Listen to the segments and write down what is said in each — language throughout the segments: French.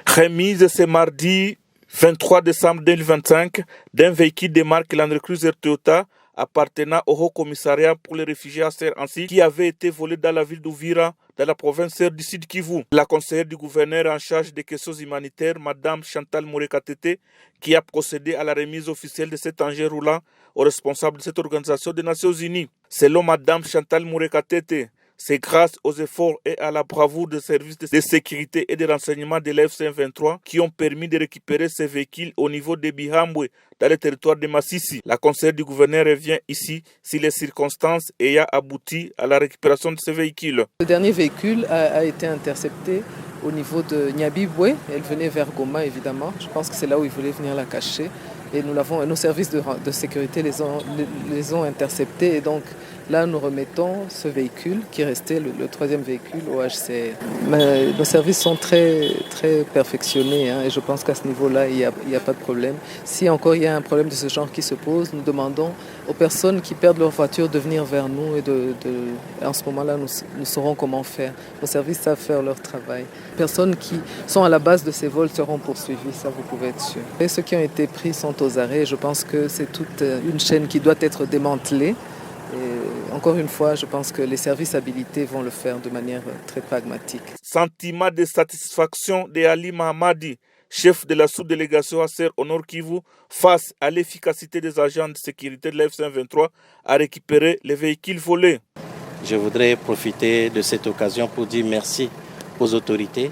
Remise ce mardi 23 décembre 2025 d'un véhicule de marque Land Cruiser Toyota appartenant au Haut Commissariat pour les réfugiés à Ser-Ansi qui avait été volé dans la ville d'Ouvira, dans la province du Sud Kivu. La conseillère du gouverneur en charge des questions humanitaires, Madame Chantal Mourekatete, qui a procédé à la remise officielle de cet engin roulant aux responsables de cette organisation des Nations Unies. Selon Madame Chantal Mourekatete, c'est grâce aux efforts et à la bravoure des services de sécurité et de renseignement de l'F-123 qui ont permis de récupérer ces véhicules au niveau de Bihambwe, dans le territoire de Massissi. La conseillère du gouverneur revient ici sur les circonstances ayant abouti à la récupération de ces véhicules. Le dernier véhicule a été intercepté au niveau de Nyabibwe. Elle venait vers Goma, évidemment. Je pense que c'est là où ils voulaient venir la cacher. Et nos services de sécurité les ont interceptés. Et donc là, nous remettons ce véhicule qui restait le troisième véhicule au HCR. Mais nos services sont très, très perfectionnés et je pense qu'à ce niveau-là, il n'y a pas de problème. Si encore il y a un problème de ce genre qui se pose, nous demandons aux personnes qui perdent leur voiture de venir vers nous et en ce moment-là, nous saurons comment faire. Nos services savent faire leur travail. Les personnes qui sont à la base de ces vols seront poursuivies, ça vous pouvez être sûr. Et ceux qui ont été pris sont aux arrêts. Je pense que c'est toute une chaîne qui doit être démantelée. Et encore une fois, je pense que les services habilités vont le faire de manière très pragmatique. Sentiment de satisfaction de Ali Mahamadi, chef de la sous-délégation ACER au Nord Kivu, face à l'efficacité des agents de sécurité de l'F-123 à récupérer les véhicules volés. Je voudrais profiter de cette occasion pour dire merci aux autorités.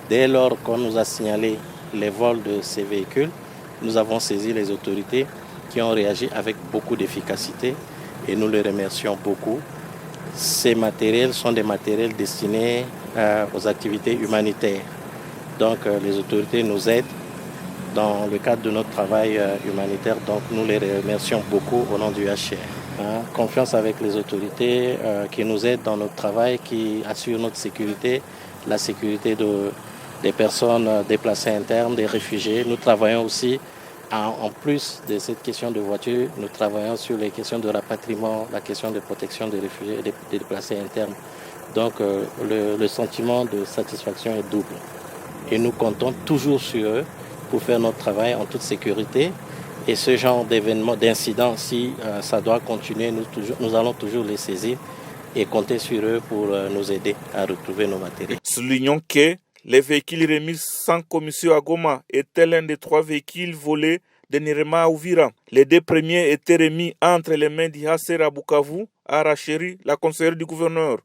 Dès lors qu'on nous a signalé les vols de ces véhicules, nous avons saisi les autorités qui ont réagi avec beaucoup d'efficacité et nous les remercions beaucoup. Ces matériels sont des matériels destinés aux activités humanitaires. Donc les autorités nous aident dans le cadre de notre travail humanitaire. Donc nous les remercions beaucoup au nom du HCR. Confiance avec les autorités qui nous aident dans notre travail, qui assurent notre sécurité, la sécurité des personnes déplacées internes, des réfugiés. Nous travaillons aussi, en plus de cette question de voiture, nous travaillons sur les questions de rapatriement, la question de protection des réfugiés et des déplacés internes. Donc le sentiment de satisfaction est double. Et nous comptons toujours sur eux pour faire notre travail en toute sécurité. Et ce genre d'événements, d'incidents, si ça doit continuer, nous allons toujours les saisir et compter sur eux pour nous aider à retrouver nos matériels. Soulignons que les véhicules remis sans commission à Goma étaient l'un des 3 véhicules volés de Nirema à Ouvira. Les 2 premiers étaient remis entre les mains d'Ihasser à Bukavu, à Racheri, la conseillère du gouverneur.